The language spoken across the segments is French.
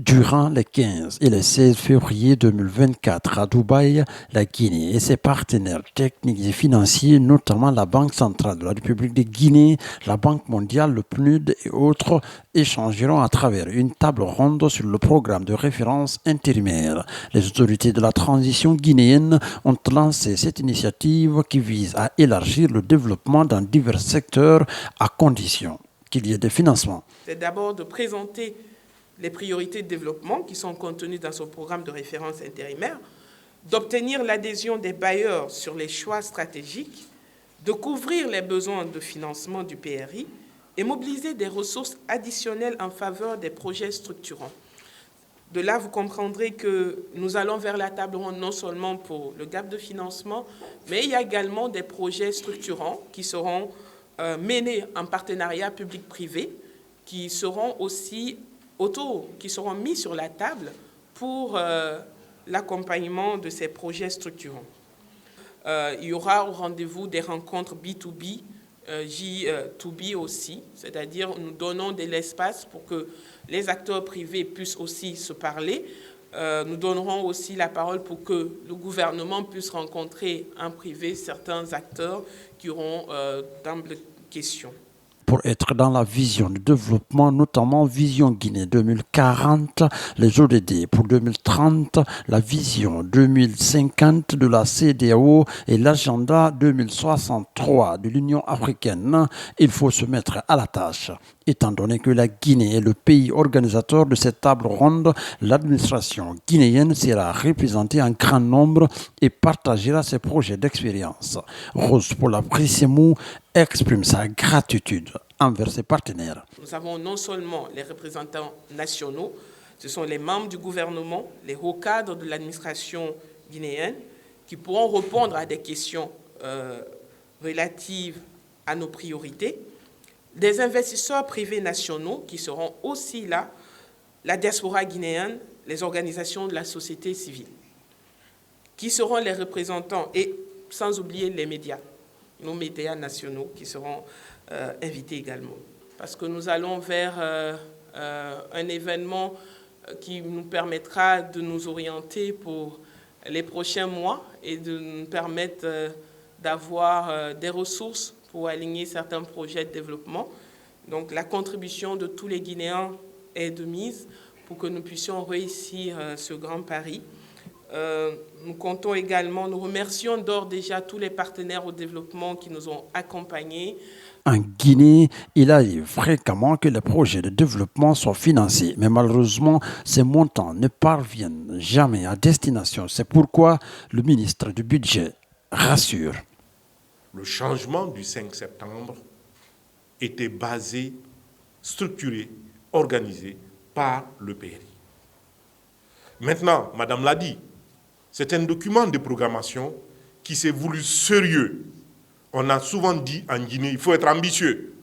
Durant les 15 et les 16 février 2024 à Dubaï, la Guinée et ses partenaires techniques et financiers, notamment la Banque centrale de la République de Guinée, la Banque mondiale, le PNUD et autres, échangeront à travers une table ronde sur le programme de référence intérimaire. Les autorités de la transition guinéenne ont lancé cette initiative qui vise à élargir le développement dans divers secteurs à condition qu'il y ait des financements. C'est d'abord de présenter les priorités de développement qui sont contenues dans ce programme de référence intérimaire, d'obtenir l'adhésion des bailleurs sur les choix stratégiques, de couvrir les besoins de financement du PRI et mobiliser des ressources additionnelles en faveur des projets structurants. De là, vous comprendrez que nous allons vers la table ronde non seulement pour le gap de financement, mais il y a également des projets structurants qui seront menés en partenariat public-privé, qui seront aussi qui seront mis sur la table pour l'accompagnement de ces projets structurants. Il y aura au rendez-vous des rencontres B2B, J2B aussi, c'est-à-dire nous donnons de l'espace pour que les acteurs privés puissent aussi se parler. Nous donnerons aussi la parole pour que le gouvernement puisse rencontrer en privé certains acteurs qui auront d'ample questions. Pour être dans la vision du développement, notamment Vision Guinée 2040, les ODD pour 2030, la vision 2050 de la CEDEAO et l'agenda 2063 de l'Union africaine, il faut se mettre à la tâche. Étant donné que la Guinée est le pays organisateur de cette table ronde, l'administration guinéenne sera représentée en grand nombre et partagera ses projets d'expérience. Rose Paula Prissemou exprime sa gratitude envers ses partenaires. Nous avons non seulement les représentants nationaux, ce sont les membres du gouvernement, les hauts cadres de l'administration guinéenne qui pourront répondre à des questions relatives à nos priorités, des investisseurs privés nationaux qui seront aussi là, la diaspora guinéenne, les organisations de la société civile, qui seront les représentants, et sans oublier les médias, nos médias nationaux qui seront invités également. Parce que nous allons vers un événement qui nous permettra de nous orienter pour les prochains mois et de nous permettre d'avoir des ressources pour aligner certains projets de développement. Donc la contribution de tous les Guinéens est de mise pour que nous puissions réussir ce grand pari. Nous comptons également, nous remercions d'ores déjà tous les partenaires au développement qui nous ont accompagnés. En Guinée, il arrive fréquemment que les projets de développement soient financés, mais malheureusement, ces montants ne parviennent jamais à destination. C'est pourquoi le ministre du Budget rassure. Le changement du 5 septembre était basé, structuré, organisé par le PRI. Maintenant, Madame l'a dit, c'est un document de programmation qui s'est voulu sérieux. On a souvent dit en Guinée, il faut être ambitieux.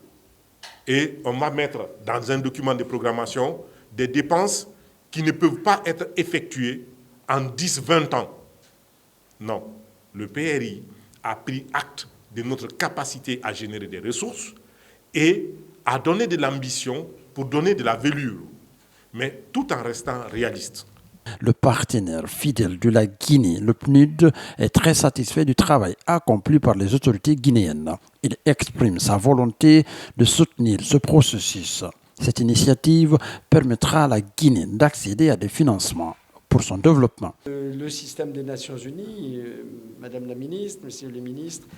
Et on va mettre dans un document de programmation des dépenses qui ne peuvent pas être effectuées en 10-20 ans. Non, le PRI a pris acte de notre capacité à générer des ressources et à donner de l'ambition pour donner de la velure, mais tout en restant réaliste. Le partenaire fidèle de la Guinée, le PNUD, est très satisfait du travail accompli par les autorités guinéennes. Il exprime sa volonté de soutenir ce processus. Cette initiative permettra à la Guinée d'accéder à des financements pour son développement. Le système des Nations Unies, Madame la ministre, Messieurs les ministres,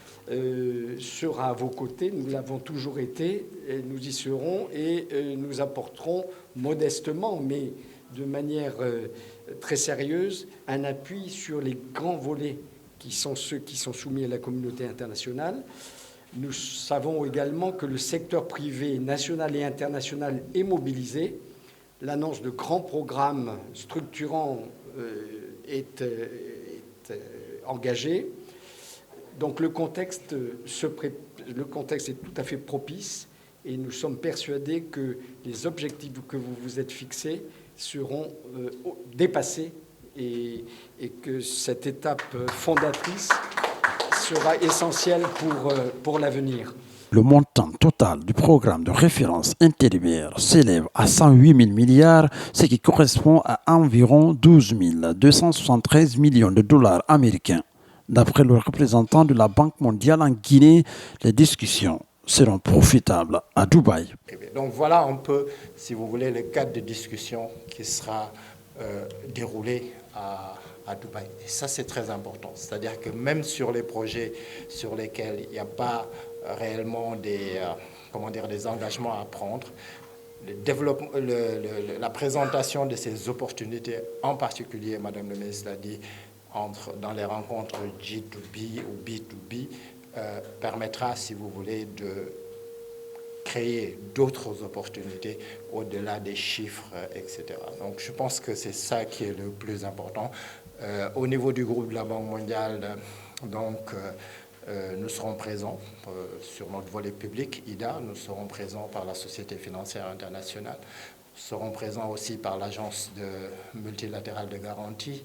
sera à vos côtés. Nous l'avons toujours été, et nous y serons et nous apporterons modestement, mais de manière très sérieuse, un appui sur les grands volets qui sont ceux qui sont soumis à la communauté internationale. Nous savons également que le secteur privé national et international est mobilisé. L'annonce de grands programmes structurants est engagée. Donc le contexte est tout à fait propice et nous sommes persuadés que les objectifs que vous vous êtes fixés seront dépassés et que cette étape fondatrice sera essentielle pour l'avenir. Le montant total du programme de référence intérimaire s'élève à 108 000 milliards, ce qui correspond à environ 12 273 millions de dollars américains. D'après le représentant de la Banque mondiale en Guinée, les discussions seront profitables à Dubaï. Donc voilà un peu, si vous voulez, le cadre de discussion qui sera déroulé à Dubaï. Et ça, c'est très important. C'est-à-dire que même sur les projets sur lesquels il n'y a pas réellement des engagements à prendre, la présentation de ces opportunités, en particulier, Madame le ministre l'a dit, dans les rencontres G2B ou B2B, permettra, si vous voulez, de créer d'autres opportunités au-delà des chiffres, etc. Donc je pense que c'est ça qui est le plus important. Au niveau du groupe de la Banque mondiale, nous serons présents sur notre volet public, IDA, nous serons présents par la Société financière internationale, nous serons présents aussi par l'Agence multilatérale de garantie.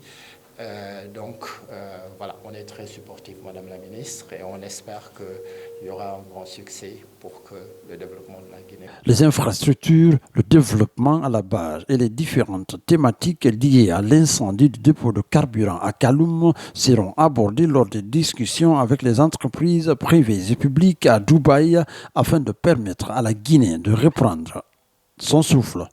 Voilà, on est très supportif, Madame la Ministre, et on espère qu'il y aura un grand succès pour que le développement de la Guinée. Les infrastructures, le développement à la base et les différentes thématiques liées à l'incendie du dépôt de carburant à Kaloum seront abordées lors des discussions avec les entreprises privées et publiques à Dubaï afin de permettre à la Guinée de reprendre son souffle.